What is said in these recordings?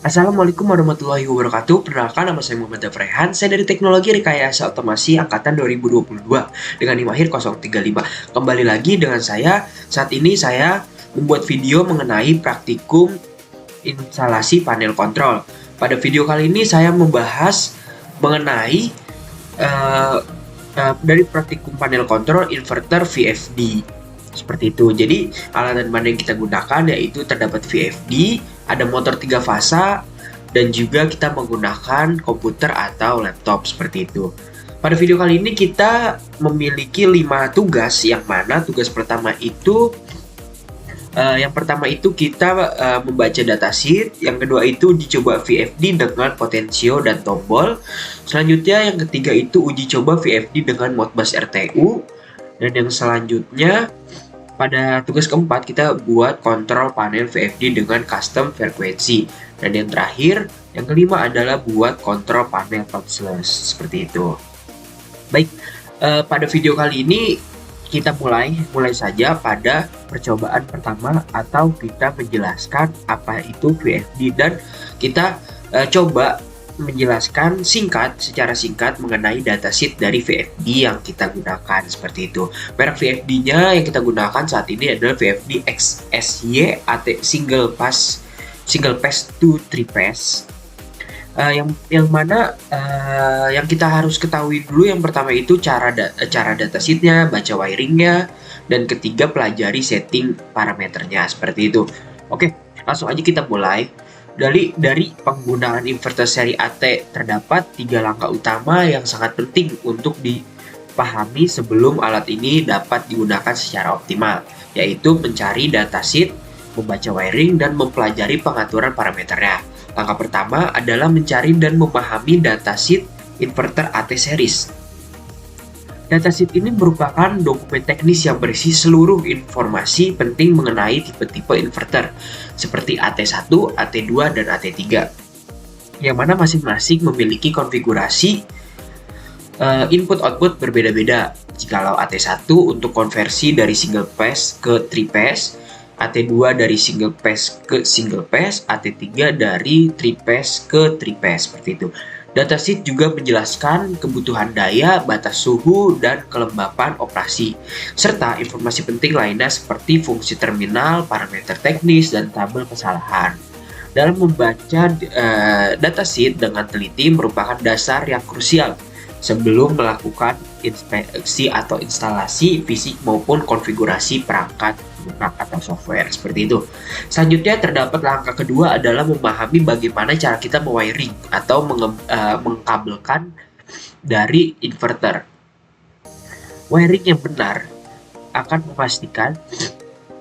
Assalamualaikum warahmatullahi wabarakatuh. Perkenalkan, nama saya Muhammad Dafrehan. Saya dari Teknologi Rekayasa Otomasi Angkatan 2022 dengan NIM akhir 035. Kembali lagi dengan saya. Saat ini saya membuat video mengenai praktikum instalasi panel kontrol. Pada video kali ini saya membahas mengenai dari praktikum panel kontrol inverter VFD. Seperti itu. Jadi alat dan bahan yang kita gunakan yaitu terdapat VFD, ada motor 3 fasa, dan juga kita menggunakan komputer atau laptop seperti itu. Pada video kali ini kita memiliki 5 tugas, yang mana tugas pertama itu kita membaca datasheet, yang kedua itu dicoba VFD dengan potensio dan tombol. Selanjutnya yang ketiga itu uji coba VFD dengan Modbus RTU, dan yang selanjutnya pada tugas keempat kita buat kontrol panel VFD dengan custom frekuensi, dan yang terakhir yang kelima adalah buat kontrol panel touchless seperti itu. Baik, pada video kali ini kita mulai saja pada percobaan pertama, atau kita menjelaskan apa itu VFD, dan kita coba menjelaskan secara singkat mengenai datasheet dari VFD yang kita gunakan seperti itu. Merek VFD-nya yang kita gunakan saat ini adalah VFD XSY AT single pass to 3 pass. Yang mana yang kita harus ketahui dulu, yang pertama itu cara datasheetnya, baca wiringnya, dan ketiga pelajari setting parameternya seperti itu. Oke, langsung aja kita mulai. Dari penggunaan inverter seri AT terdapat 3 langkah utama yang sangat penting untuk dipahami sebelum alat ini dapat digunakan secara optimal, yaitu mencari datasheet, membaca wiring, dan mempelajari pengaturan parameternya. Langkah pertama adalah mencari dan memahami datasheet inverter AT series. Datasheet ini merupakan dokumen teknis yang berisi seluruh informasi penting mengenai tipe-tipe inverter seperti AT1, AT2, dan AT3, yang mana masing-masing memiliki konfigurasi input-output berbeda-beda. Jikalau AT1 untuk konversi dari single phase ke 3 phase, AT2 dari single phase ke single phase, AT3 dari 3 phase ke 3 phase, seperti itu. Datasheet juga menjelaskan kebutuhan daya, batas suhu, dan kelembapan operasi, serta informasi penting lainnya seperti fungsi terminal, parameter teknis, dan tabel kesalahan. Dalam membaca datasheet dengan teliti merupakan dasar yang krusial sebelum melakukan inspeksi atau instalasi fisik maupun konfigurasi perangkat atau software seperti itu. Selanjutnya terdapat langkah kedua adalah memahami bagaimana cara kita mewiring atau mengkabelkan dari inverter. Wiring yang benar akan memastikan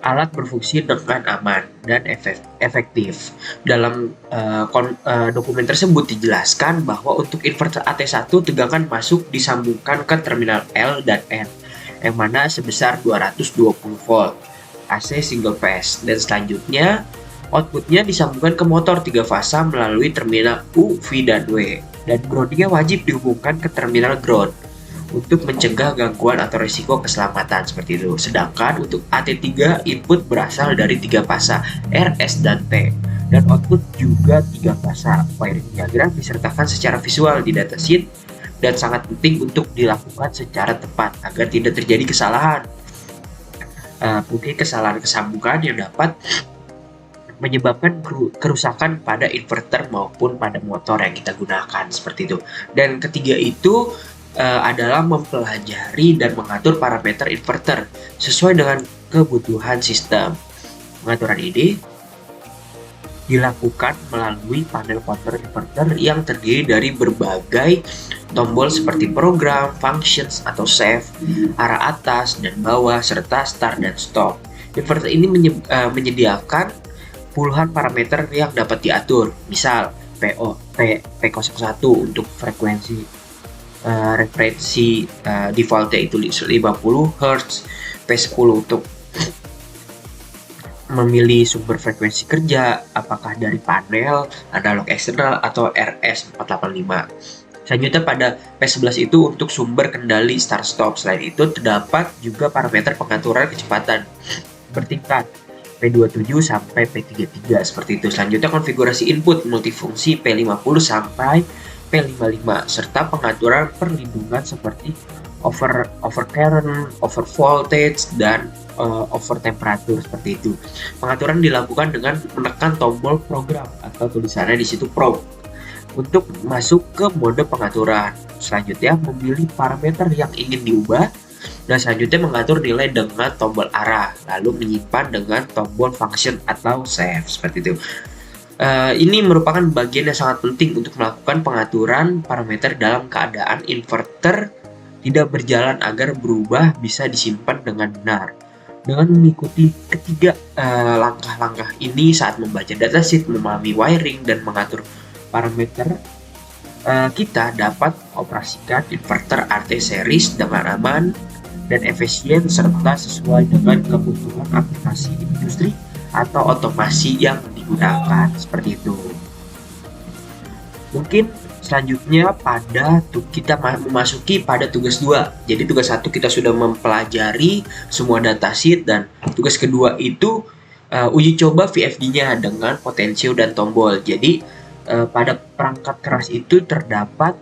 alat berfungsi dengan aman dan efektif. Dalam dokumen tersebut dijelaskan bahwa untuk inverter AT1 tegangan masuk disambungkan ke terminal L dan N, yang mana sebesar 220 volt AC single phase, dan selanjutnya outputnya disambungkan ke motor 3 fasa melalui terminal U, V, dan W, dan groundingnya wajib dihubungkan ke terminal ground untuk mencegah gangguan atau risiko keselamatan seperti itu. Sedangkan untuk AT3 input berasal dari 3 fasa R, S, dan T, dan output juga 3 fasa. Wiring diagram disertakan secara visual di datasheet dan sangat penting untuk dilakukan secara tepat agar tidak terjadi kesalahan. Mungkin kesalahan kesambungan yang dapat menyebabkan kerusakan pada inverter maupun pada motor yang kita gunakan seperti itu. Dan ketiga itu adalah mempelajari dan mengatur parameter inverter sesuai dengan kebutuhan sistem. Pengaturan ini dilakukan melalui panel kontrol inverter yang terdiri dari berbagai tombol seperti program, functions atau save, arah atas dan bawah, serta start dan stop. Inverter ini menyediakan puluhan parameter yang dapat diatur, misal P01 untuk frekuensi referensi defaultnya itu 50 Hz, P10 untuk memilih sumber frekuensi kerja, apakah dari panel, analog eksternal, atau RS485. Selanjutnya pada P11 itu untuk sumber kendali start-stop. Selain itu terdapat juga parameter pengaturan kecepatan bertingkat P27 sampai P33 seperti itu. Selanjutnya konfigurasi input multifungsi P50 sampai P55 serta pengaturan perlindungan seperti over current, over voltage, dan over temperature seperti itu. Pengaturan dilakukan dengan menekan tombol program atau tulisannya di situ probe untuk masuk ke mode pengaturan. Selanjutnya memilih parameter yang ingin diubah. Dan selanjutnya mengatur nilai dengan tombol arah, lalu menyimpan dengan tombol function atau save seperti itu. Ini merupakan bagian yang sangat penting untuk melakukan pengaturan parameter dalam keadaan inverter tidak berjalan agar berubah bisa disimpan dengan benar. Dengan mengikuti ketiga langkah-langkah ini saat membaca datasheet, memahami wiring, dan mengatur parameter, kita dapat operasikan inverter RT series dengan aman dan efisien serta sesuai dengan kebutuhan aplikasi industri atau otomasi yang digunakan seperti itu. Mungkin selanjutnya kita memasuki pada tugas 2. Jadi tugas 1 kita sudah mempelajari semua datasheet, dan tugas kedua itu uji coba VFD-nya dengan potensio dan tombol. Jadi pada perangkat keras itu terdapat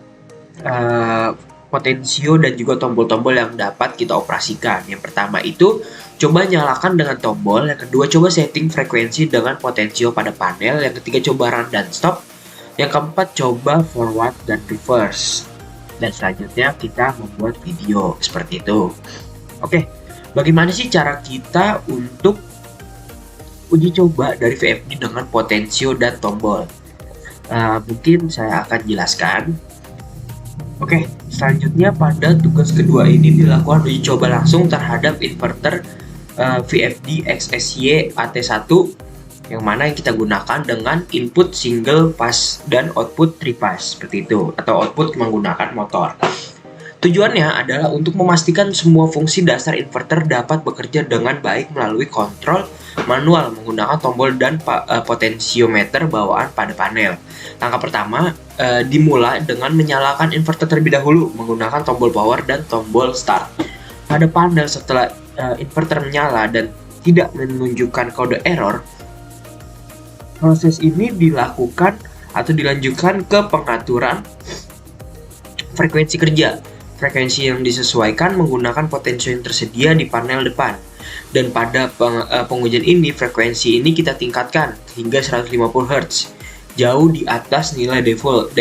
potensio dan juga tombol-tombol yang dapat kita operasikan. Yang pertama itu coba nyalakan dengan tombol, yang kedua coba setting frekuensi dengan potensio pada panel, yang ketiga coba run dan stop, yang keempat coba forward dan reverse, dan selanjutnya kita membuat video seperti itu. Oke, bagaimana sih cara kita untuk uji coba dari VFD dengan potensio dan tombol? Mungkin saya akan jelaskan. Oke, selanjutnya pada tugas kedua ini dilakukan uji coba langsung terhadap inverter VFD XSY AT1 yang mana yang kita gunakan dengan input single pass dan output 3 pass seperti itu, atau output menggunakan motor. Tujuannya adalah untuk memastikan semua fungsi dasar inverter dapat bekerja dengan baik melalui kontrol manual menggunakan tombol dan potensiometer bawaan pada panel. Langkah pertama dimulai dengan menyalakan inverter terlebih dahulu menggunakan tombol power dan tombol start. Pada panel setelah inverter menyala dan tidak menunjukkan kode error, proses ini dilakukan atau dilanjutkan ke pengaturan frekuensi kerja. Frekuensi yang disesuaikan menggunakan potensi yang tersedia di panel depan. Dan pada pengujian ini, frekuensi ini kita tingkatkan hingga 150 Hz, jauh di atas nilai default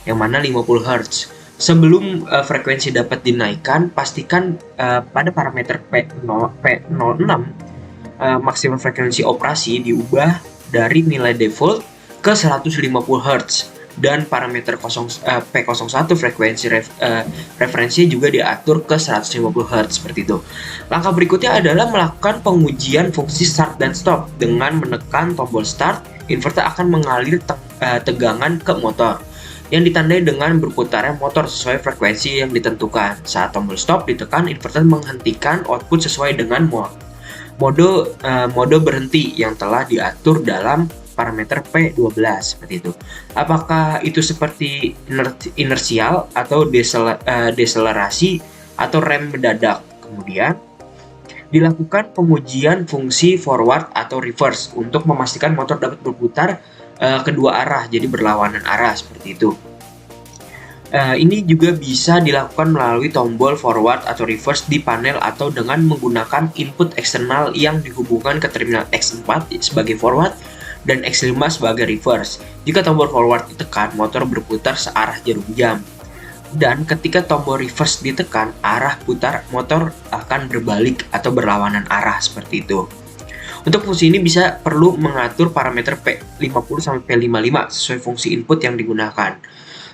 yang mana 50 Hz. Sebelum frekuensi dapat dinaikkan, pastikan pada parameter P06 maksimum frekuensi operasi diubah dari nilai default ke 150 Hz. Dan parameter P01 frekuensi referensi juga diatur ke 150 Hz seperti itu. Langkah berikutnya adalah melakukan pengujian fungsi start dan stop. Dengan menekan tombol start, inverter akan mengalir tegangan ke motor yang ditandai dengan berputarnya motor sesuai frekuensi yang ditentukan. Saat tombol stop ditekan, inverter menghentikan output sesuai dengan mode berhenti yang telah diatur dalam parameter P12 seperti itu. Apakah itu seperti inersial atau deselerasi atau rem mendadak? Kemudian dilakukan pengujian fungsi forward atau reverse untuk memastikan motor dapat berputar kedua arah, jadi berlawanan arah seperti itu. Ini juga bisa dilakukan melalui tombol forward atau reverse di panel atau dengan menggunakan input eksternal yang dihubungkan ke terminal X4 sebagai forward dan X5 sebagai reverse. Jika tombol forward ditekan, motor berputar searah jarum jam. Dan ketika tombol reverse ditekan, arah putar motor akan berbalik atau berlawanan arah seperti itu. Untuk fungsi ini perlu mengatur parameter P50 sampai P55 sesuai fungsi input yang digunakan.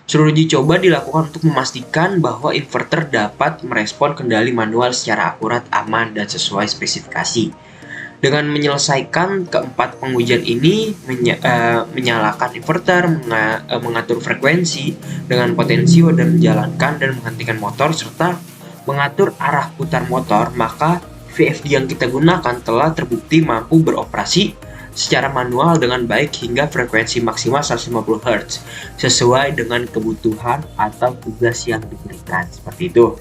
Seluruh uji coba dilakukan untuk memastikan bahwa inverter dapat merespon kendali manual secara akurat, aman, dan sesuai spesifikasi. Dengan menyelesaikan keempat pengujian ini, menyalakan inverter, mengatur frekuensi dengan potensio dan menjalankan dan menghentikan motor, serta mengatur arah putar motor, maka VFD yang kita gunakan telah terbukti mampu beroperasi secara manual dengan baik hingga frekuensi maksimal 150 Hz sesuai dengan kebutuhan atau tugas yang diberikan seperti itu.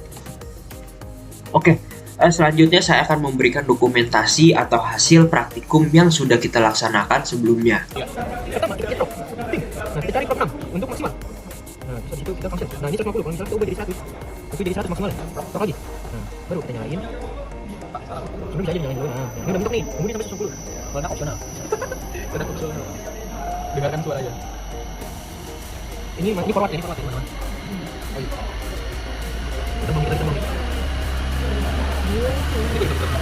Oke, Selanjutnya saya akan memberikan dokumentasi atau hasil praktikum yang sudah kita laksanakan sebelumnya. Ya. Pertama kita ketok. Penting. Nah, kita cari program untuk maksimal. Nah, terus itu kita function. Nah, ini 150. Kalau misalnya kita ubah jadi 100. Terus jadi 100 maksimal. Tok lagi. Nah, baru kita nyalain. Ini bisa aja nyalain dulu. Nah, ini udah bentuk nih. Tunggu sampai 110. Kalau enggak opsional. Sudah opsional. Dengarkan suaranya. Ini forward ya, ini forward ya, teman-teman. Oh, iya. Kita mau kita mau.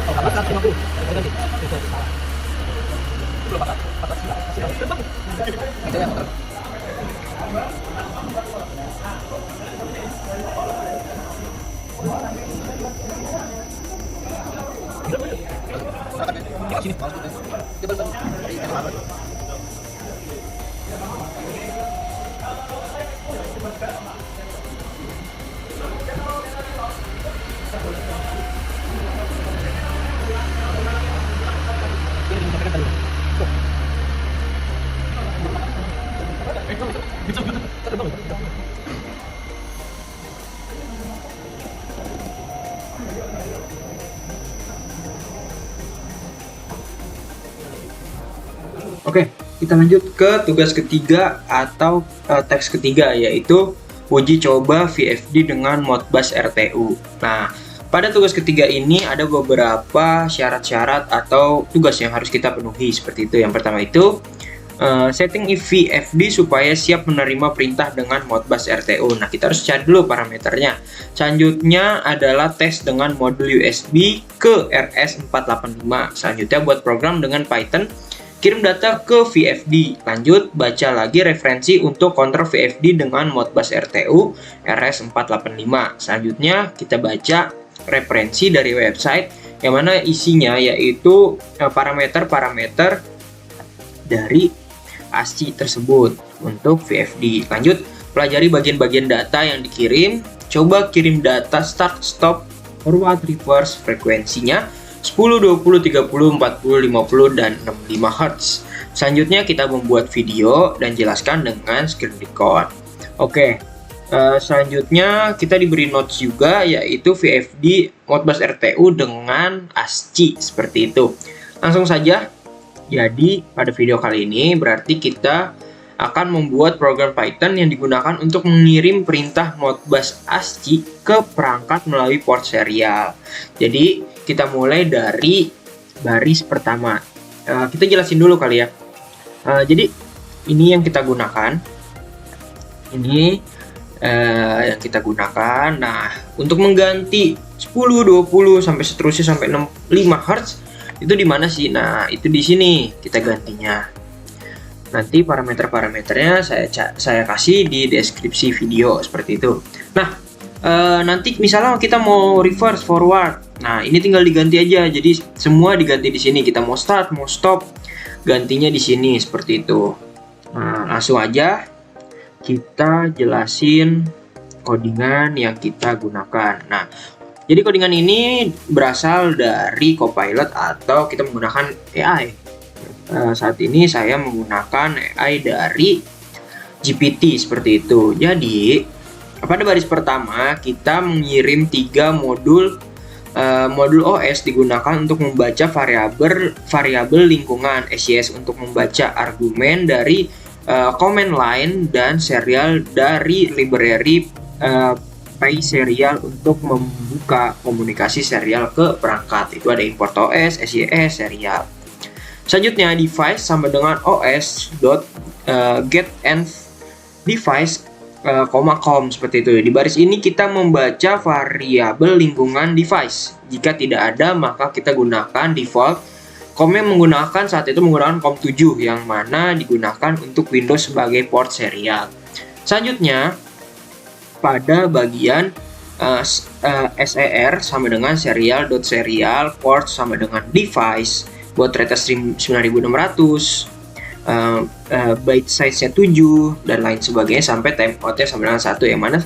Apa 150? Kita ganti. Itu salah. Belum patah. Patah silang. Kita yang patah. Sini. Oke, kita lanjut ke tugas ketiga atau teks ketiga, yaitu uji coba VFD dengan Modbus RTU. Nah, pada tugas ketiga ini ada beberapa syarat-syarat atau tugas yang harus kita penuhi seperti itu. Yang pertama itu setting VFD supaya siap menerima perintah dengan Modbus RTU. Nah, kita harus cari dulu parameternya. Selanjutnya adalah tes dengan modul USB ke RS485. Selanjutnya buat program dengan Python, kirim data ke VFD. Lanjut, baca lagi referensi untuk kontrol VFD dengan Modbus RTU RS485. Selanjutnya, kita baca referensi dari website yang mana isinya yaitu parameter-parameter dari ASCII tersebut untuk VFD. Lanjut, pelajari bagian-bagian data yang dikirim. Coba kirim data start, stop, forward, reverse, frekuensinya 10, 20, 30, 40, 50, dan 65 Hz. Selanjutnya kita membuat video dan jelaskan dengan screen record. Oke, selanjutnya kita diberi notes juga, yaitu VFD Modbus RTU dengan ASCII seperti itu. Langsung saja. Jadi pada video kali ini berarti kita akan membuat program Python yang digunakan untuk mengirim perintah Modbus ASCII ke perangkat melalui port serial. Jadi kita mulai dari baris pertama. Kita jelasin dulu kali ya. Jadi ini yang kita gunakan. Ini yang kita gunakan. Nah, untuk mengganti 10, 20 sampai seterusnya sampai 65 Hz itu di mana sih? Nah, itu di sini kita gantinya. Nanti parameter-parameternya saya kasih di deskripsi video seperti itu. Nah, nanti misalnya kita mau reverse, forward. Nah, ini tinggal diganti aja. Jadi semua diganti di sini. Kita mau start, mau stop, gantinya di sini seperti itu. Nah, langsung aja kita jelasin codingan yang kita gunakan. Nah, jadi codingan ini berasal dari Copilot atau kita menggunakan AI. Saat ini saya menggunakan AI dari GPT seperti itu. Jadi pada baris pertama kita mengirim 3 modul OS digunakan untuk membaca variabel lingkungan, SYS untuk membaca argumen dari command line, dan serial dari library PySerial untuk membuka komunikasi serial ke perangkat. Itu ada import OS, SYS, serial. Selanjutnya device sama dengan os.get and device, com seperti itu. Di baris ini kita membaca variabel lingkungan device. Jika tidak ada, maka kita gunakan default. Com yang menggunakan saat itu menggunakan COM7 yang mana digunakan untuk Windows sebagai port serial. Selanjutnya pada bagian SER sama dengan serial.serial, port sama dengan device, buat data stream 9600, byte size-nya 7, dan lain sebagainya sampai timeout-nya sama dengan 1, yang mana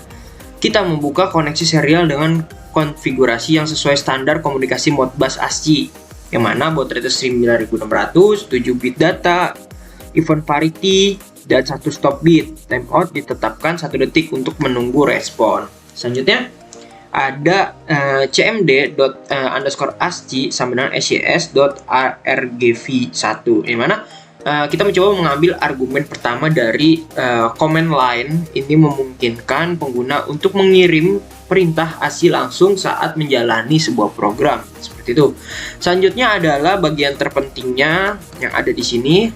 kita membuka koneksi serial dengan konfigurasi yang sesuai standar komunikasi Modbus ASCII, yang mana buat data stream 9600, 7 bit data, event parity, dan 1 stop bit. Timeout ditetapkan 1 detik untuk menunggu respon. Selanjutnya ada cmd._asci sama dengan scs.rgv1, di mana kita mencoba mengambil argumen pertama dari command line. Ini memungkinkan pengguna untuk mengirim perintah ASCII langsung saat menjalani sebuah program, seperti itu. Selanjutnya adalah bagian terpentingnya yang ada di sini,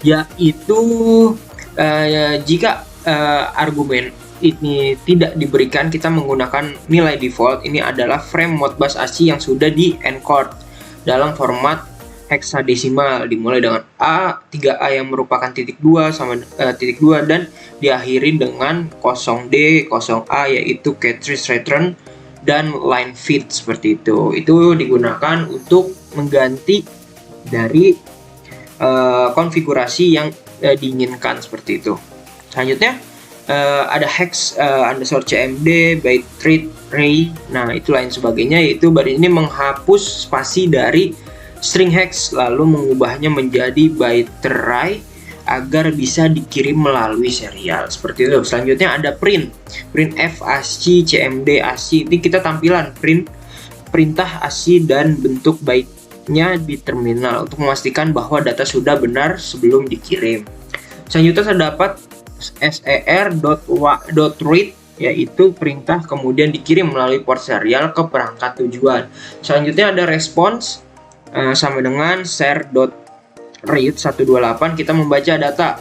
yaitu jika argumen ini tidak diberikan, kita menggunakan nilai default. Ini adalah frame Modbus ASCII yang sudah di encode dalam format heksadesimal, dimulai dengan A3A yang merupakan titik 2 sama titik 2 dan diakhiri dengan 0D 0A yaitu cartridge return dan line fit, seperti itu. Itu digunakan untuk mengganti dari konfigurasi yang diinginkan, seperti itu. Selanjutnya ada hex _cmd byte read ray. Nah, itu lain sebagainya, yaitu baris ini menghapus spasi dari string hex lalu mengubahnya menjadi byte array agar bisa dikirim melalui serial, seperti itu. Selanjutnya ada print f ASCII cmd ASCII. Ini kita tampilan perintah ASCII dan bentuk byte-nya di terminal untuk memastikan bahwa data sudah benar sebelum dikirim. Selanjutnya terdapat ser.read, yaitu perintah kemudian dikirim melalui port serial ke perangkat tujuan. Selanjutnya ada response sama dengan share.read 128, kita membaca data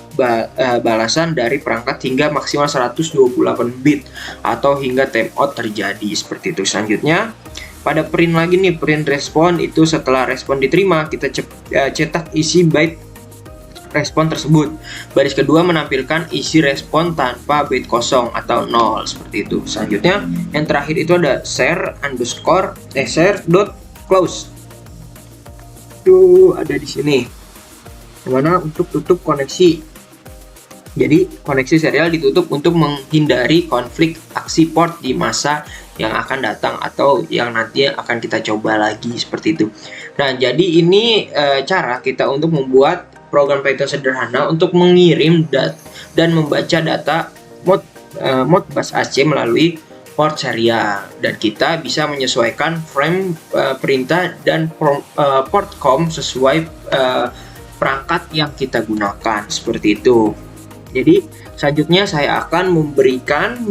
balasan dari perangkat hingga maksimal 128 bit atau hingga timeout terjadi, seperti itu. Selanjutnya pada print lagi nih, print respon, itu setelah respon diterima kita cetak isi byte respon tersebut. Baris kedua menampilkan isi respon tanpa bit kosong atau 0, seperti itu. Selanjutnya yang terakhir itu ada share.close. Itu ada di sini, dimana untuk tutup koneksi. Jadi koneksi serial ditutup untuk menghindari konflik aksi port di masa yang akan datang atau yang nanti akan kita coba lagi, seperti itu. Nah, jadi ini cara kita untuk membuat program Python sederhana untuk mengirim dan membaca data Modbus ASCII melalui port serial, dan kita bisa menyesuaikan frame perintah dan port com sesuai perangkat yang kita gunakan, seperti itu. Jadi selanjutnya saya akan memberikan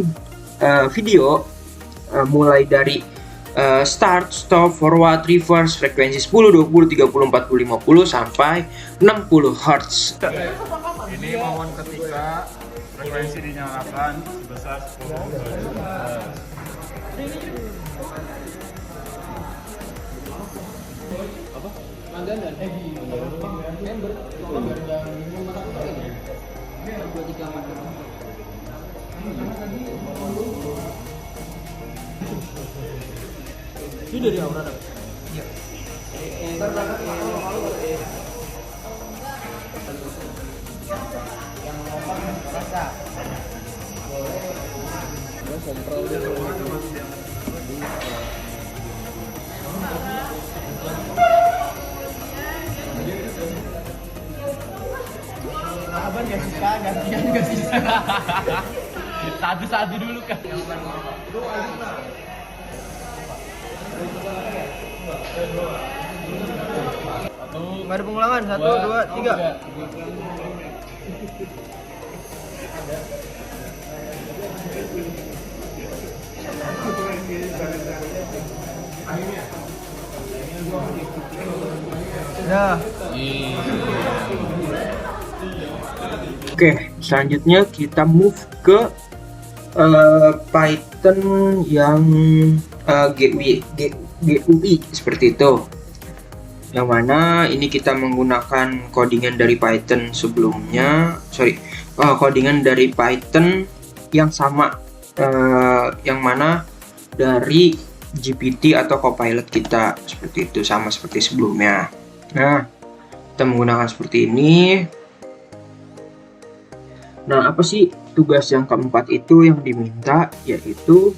video mulai dari start, stop, forward, reverse, frekuensi 10, 20, 30, 40, 50 sampai 60 Hz. Ini momen ketika frekuensi dinyalakan sebesar 10 Hz. Ini dari Aura dah. Iya. Abang gak suka, gantian gak bisa. Satu-satu dulu kan. Nggak ada pengulangan. 1, 2, 3. Nah. Oke, selanjutnya kita move ke Python yang GUI seperti itu. Yang mana ini kita menggunakan codingan dari Python sebelumnya, codingan dari Python yang sama, yang mana dari GPT atau Copilot kita, seperti itu, sama seperti sebelumnya. Nah, kita menggunakan seperti ini. Nah, apa sih tugas yang keempat itu yang diminta? Yaitu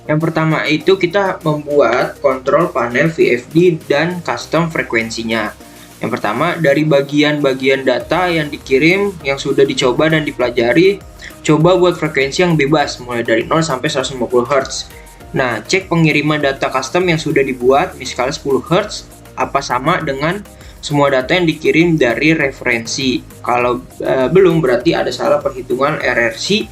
yang pertama itu kita membuat kontrol panel VFD dan custom frekuensinya. Yang pertama, dari bagian-bagian data yang dikirim yang sudah dicoba dan dipelajari, coba buat frekuensi yang bebas mulai dari 0 sampai 150 Hz. Nah, cek pengiriman data custom yang sudah dibuat, misalnya 10 Hz, apa sama dengan semua data yang dikirim dari referensi. Kalau belum, berarti ada salah perhitungan RRC,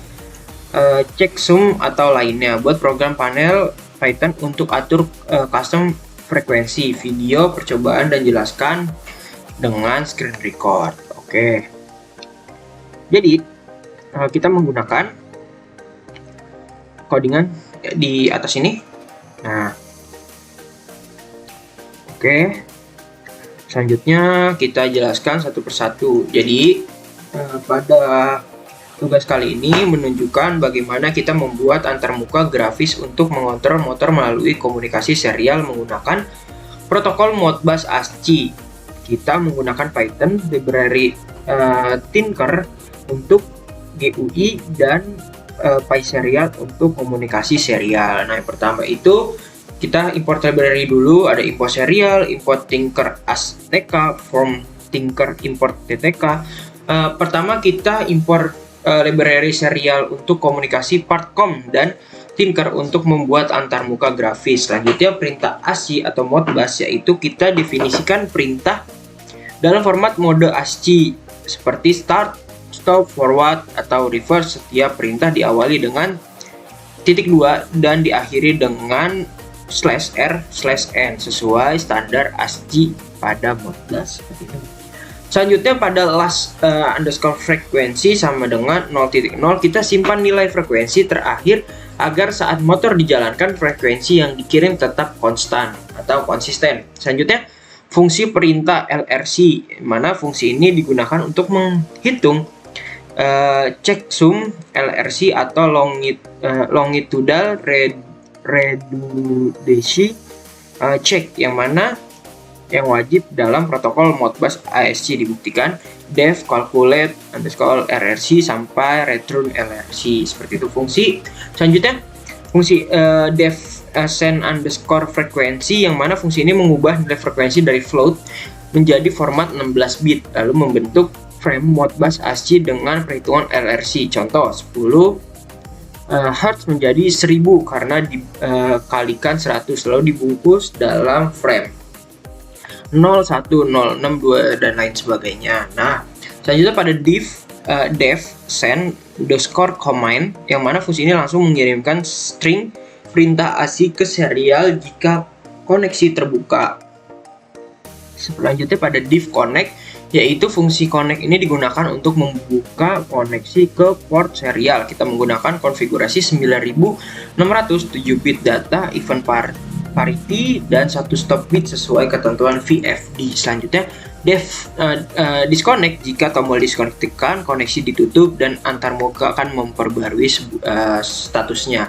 checksum atau lainnya. Buat program panel Python untuk atur custom frekuensi, video percobaan dan jelaskan dengan screen record. Oke. Jadi kita menggunakan codingan di atas ini. Nah, oke. Selanjutnya kita jelaskan satu persatu. Jadi pada tugas kali ini menunjukkan bagaimana kita membuat antarmuka grafis untuk mengontrol motor melalui komunikasi serial menggunakan protokol Modbus ASCII. Kita menggunakan Python library Tinker untuk GUI dan PySerial untuk komunikasi serial. Nah, yang pertama itu kita import library dulu. Ada import serial, import Tinker as TK, from Tinker import TTK. Pertama kita import library serial untuk komunikasi partcom dan Tinker untuk membuat antarmuka grafis. Selanjutnya perintah ASCII atau Modbus, yaitu kita definisikan perintah dalam format mode ASCII seperti start, stop, forward, atau reverse. Setiap perintah diawali dengan *2 dan diakhiri dengan /r/n sesuai standar ASCII pada Modbus seperti itu. Selanjutnya pada last underscore frekuensi sama dengan 0.0, kita simpan nilai frekuensi terakhir agar saat motor dijalankan frekuensi yang dikirim tetap konstan atau konsisten. Selanjutnya fungsi perintah LRC, mana fungsi ini digunakan untuk menghitung checksum LRC atau longitudinal redundancy check, yang mana yang wajib dalam protokol Modbus ASCII dibuktikan def calculate underscore RRC sampai return LRC. Seperti itu fungsi. Selanjutnya fungsi def send underscore frekuensi, yang mana fungsi ini mengubah nilai frekuensi dari float menjadi format 16 bit lalu membentuk frame Modbus ASCII dengan perhitungan LRC. Contoh 10 Hz menjadi 1000 karena dikalikan 100 lalu dibungkus dalam frame 0, 1, 0, 6, 2 dan lain sebagainya. Nah, selanjutnya pada def send underscore command, yang mana fungsi ini langsung mengirimkan string perintah ASCII ke serial jika koneksi terbuka. Selanjutnya pada div connect, yaitu fungsi connect ini digunakan untuk membuka koneksi ke port serial. Kita menggunakan konfigurasi 9607 bit data, event parity, dan 1 stop bit sesuai ketentuan VFD. Selanjutnya disconnect, jika tombol disconnect tekan, koneksi ditutup dan antarmuka akan memperbarui statusnya.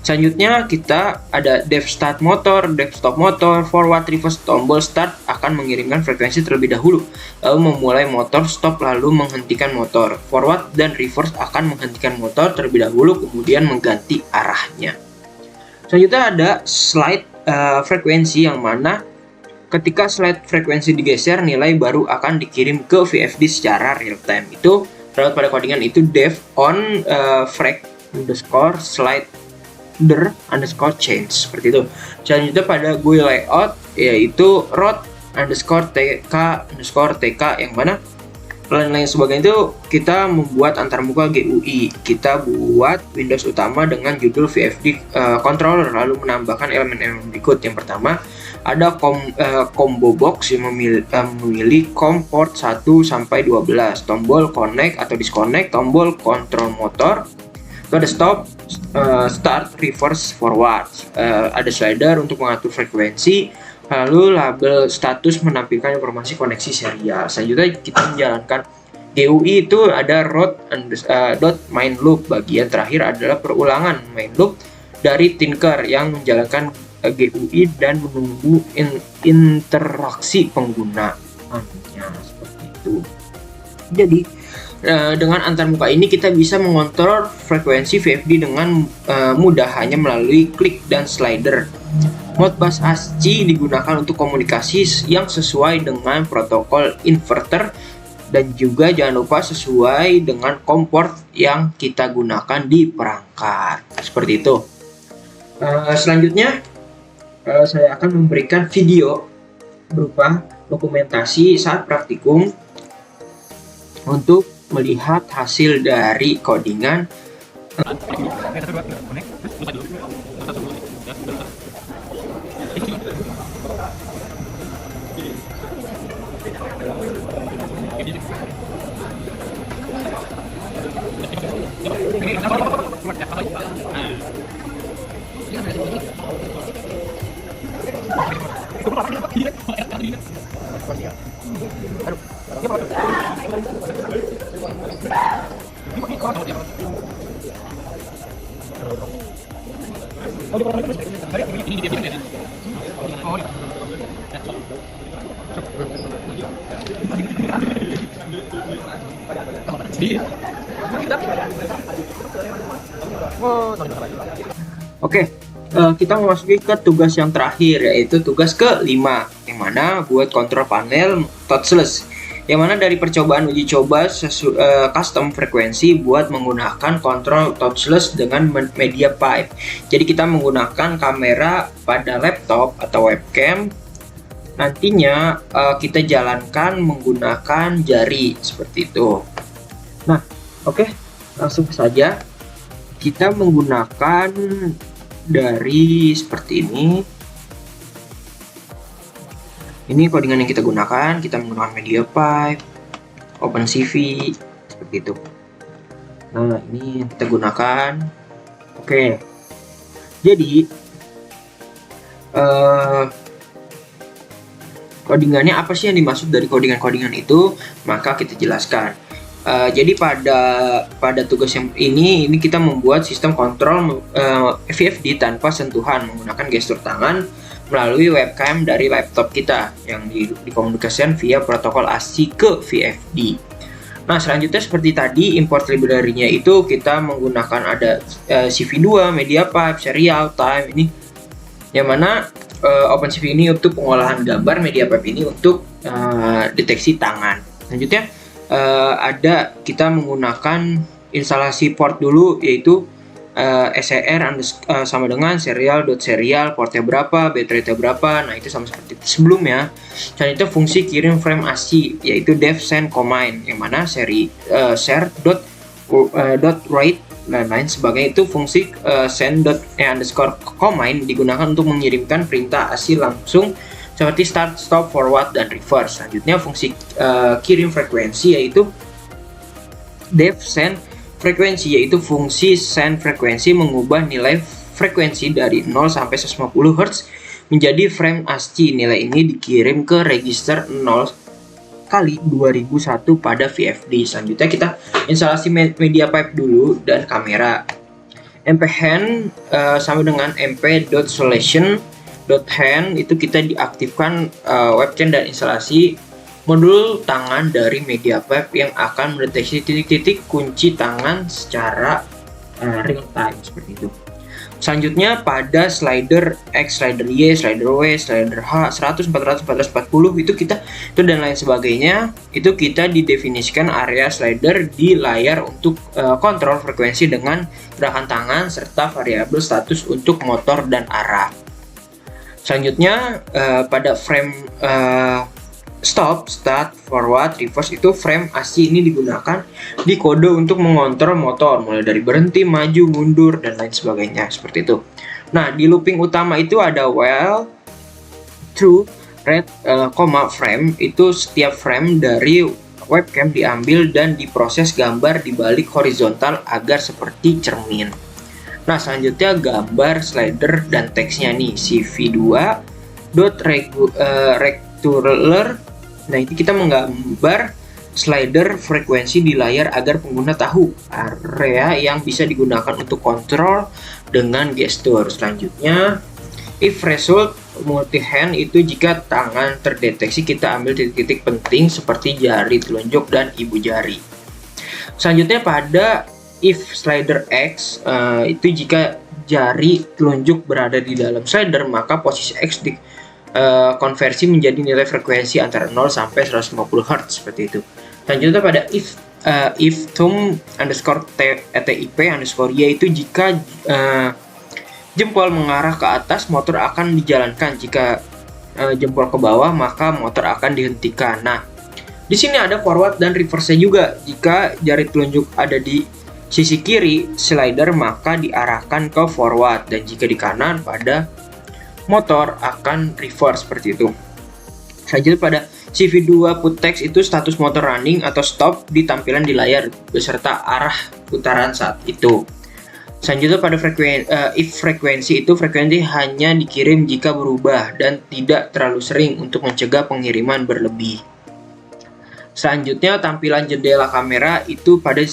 Selanjutnya kita ada def start motor, def stop motor, forward, reverse. Tombol start akan mengirimkan frekuensi terlebih dahulu, lalu memulai motor, stop lalu menghentikan motor. Forward dan reverse akan menghentikan motor terlebih dahulu kemudian mengganti arahnya. Selanjutnya ada slide frekuensi, yang mana ketika slide frekuensi digeser, nilai baru akan dikirim ke VFD secara real time. Itu terdapat pada codingan itu def on frec underscore slider underscore change, seperti itu. Selanjutnya pada GUI layout, yaitu root underscore tk underscore tk, yang mana lain-lain sebagainya itu kita membuat antarmuka GUI. Kita buat Windows utama dengan judul VFD controller lalu menambahkan elemen-elemen berikut. Yang pertama ada combo box yang memilih COM port 1 sampai 12, tombol connect atau disconnect, tombol control motor, ada stop, start, reverse, forward, ada slider untuk mengatur frekuensi, lalu label status menampilkan informasi koneksi serial. Selanjutnya kita menjalankan GUI, itu ada root main loop. Bagian terakhir adalah perulangan main loop dari Tinker yang menjalankan GUI dan menunggu interaksi penggunaannya, seperti itu. Jadi dengan antarmuka ini kita bisa mengontrol frekuensi VFD dengan mudah hanya melalui klik dan slider Modbus ASCII digunakan untuk komunikasi yang sesuai dengan protokol inverter dan juga jangan lupa sesuai dengan kompor yang kita gunakan di perangkat. Seperti itu. Selanjutnya saya akan memberikan video berupa dokumentasi saat praktikum untuk melihat hasil dari codingan. Oke, kita memasuki ke tugas yang terakhir, yaitu tugas ke-5, yang mana buat kontrol panel touchless. Yang mana dari percobaan uji coba custom frekuensi buat menggunakan kontrol touchless dengan media pipe. Jadi kita menggunakan kamera pada laptop atau webcam. Nantinya kita jalankan menggunakan jari seperti itu. Nah, oke, langsung saja kita menggunakan dari seperti ini. Ini codingan yang kita gunakan. Kita menggunakan media pipe, OpenCV seperti itu. Nah, ini yang kita gunakan. Oke, jadi codingannya apa sih yang dimaksud dari codingan itu? Maka kita jelaskan. Jadi pada tugas yang ini kita membuat sistem kontrol VFD tanpa sentuhan menggunakan gestur tangan melalui webcam dari laptop kita yang dikomunikasikan via protokol ASCII ke VFD. Nah, selanjutnya seperti tadi, import library-nya itu kita menggunakan ada CV2, media pipe, serial, time ini, yang mana OpenCV ini untuk pengolahan gambar, media pipe ini untuk deteksi tangan. Selanjutnya ada kita menggunakan instalasi port dulu, yaitu SCR sama dengan serial.serial, portnya berapa, baterainya berapa. Nah, itu sama seperti sebelumnya. Selanjutnya fungsi kirim frame ASCII, yaitu dev send command, yang mana share.write dan lain sebagainya. Itu fungsi send.command digunakan untuk mengirimkan perintah ASCII langsung seperti start, stop, forward, dan reverse. Selanjutnya fungsi kirim frekuensi, yaitu dev send frekuensi, yaitu fungsi send frekuensi mengubah nilai frekuensi dari 0 sampai 150 Hz menjadi frame ASCII. Nilai ini dikirim ke register 0 kali 2001 pada VFD. Selanjutnya kita instalasi media pipe dulu dan kamera. mphand sama dengan mp.solution.hand itu kita diaktifkan webcam dan instalasi modul tangan dari media pipe yang akan mendeteksi titik-titik kunci tangan secara real time seperti itu. Selanjutnya pada slider X, slider Y, slider W, slider H, 100, 400, 440 itu dan lain sebagainya, itu kita didefinisikan area slider di layar untuk kontrol frekuensi dengan gerakan tangan serta variabel status untuk motor dan arah. Selanjutnya pada frame stop, start, forward, reverse itu frame ASCII ini digunakan di kode untuk mengontrol motor mulai dari berhenti, maju, mundur, dan lain sebagainya seperti itu. Nah, di looping utama itu ada while, true, red, frame itu setiap frame dari webcam diambil dan diproses gambar di balik horizontal agar seperti cermin. Nah, selanjutnya gambar slider dan teksnya nih CV2.rectangular. Nah, itu kita menggambar slider frekuensi di layar agar pengguna tahu area yang bisa digunakan untuk kontrol dengan gestur. Selanjutnya, if result multi-hand itu jika tangan terdeteksi kita ambil titik-titik penting seperti jari telunjuk dan ibu jari. Selanjutnya pada if slider X itu jika jari telunjuk berada di dalam slider, maka posisi X konversi menjadi nilai frekuensi antara 0 sampai 150 Hz seperti itu. Selanjutnya pada if thumb underscore tip underscore y itu jika jempol mengarah ke atas, motor akan dijalankan. Jika jempol ke bawah, maka motor akan dihentikan. Nah, di sini ada forward dan reverse juga. Jika jari telunjuk ada di sisi kiri slider, maka diarahkan ke forward, dan jika di kanan pada motor akan reverse seperti itu. Selanjutnya pada CV2 put text itu status motor running atau stop di tampilan di layar beserta arah putaran saat itu. Selanjutnya pada frekuensi itu frekuensi hanya dikirim jika berubah dan tidak terlalu sering untuk mencegah pengiriman berlebih. Selanjutnya tampilan jendela kamera itu pada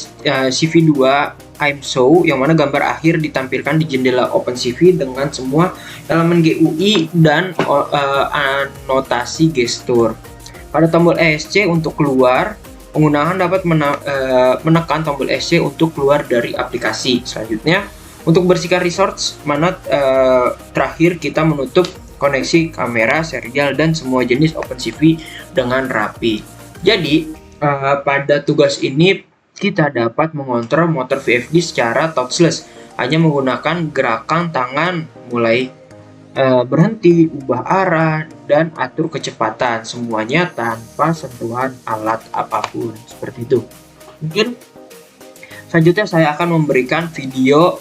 CV2 I'm show, yang mana gambar akhir ditampilkan di jendela OpenCV dengan semua elemen GUI dan anotasi gestur. Pada tombol ESC untuk keluar, penggunaan dapat menekan tombol ESC untuk keluar dari aplikasi. Selanjutnya, untuk bersihkan resource, mana terakhir kita menutup koneksi kamera, serial, dan semua jenis OpenCV dengan rapi. Jadi, pada tugas ini kita dapat mengontrol motor VFD secara touchless, hanya menggunakan gerakan tangan, mulai berhenti, ubah arah, dan atur kecepatan, semuanya tanpa sentuhan alat apapun, seperti itu. Mungkin selanjutnya saya akan memberikan video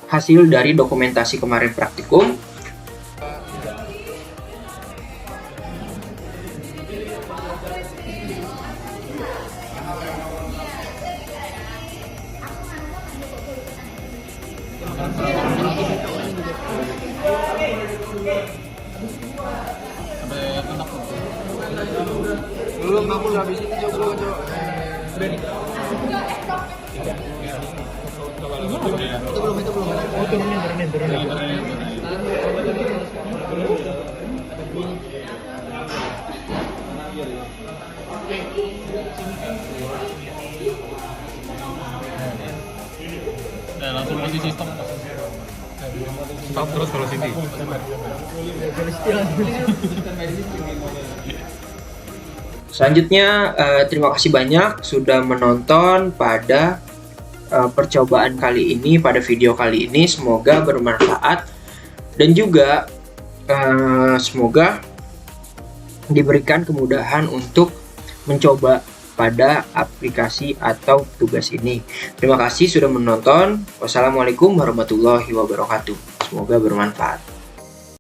hasil dari dokumentasi kemarin praktikum. Belum, aku udah habis ini coba. Udah nih. Itu belum. Oh, turunin. Nah, langsung posisi stop. Stop terus kalau sini. Selanjutnya, terima kasih banyak sudah menonton pada percobaan kali ini, pada video kali ini. Semoga bermanfaat dan juga semoga diberikan kemudahan untuk mencoba pada aplikasi atau tugas ini. Terima kasih sudah menonton. Wassalamualaikum warahmatullahi wabarakatuh. Semoga bermanfaat.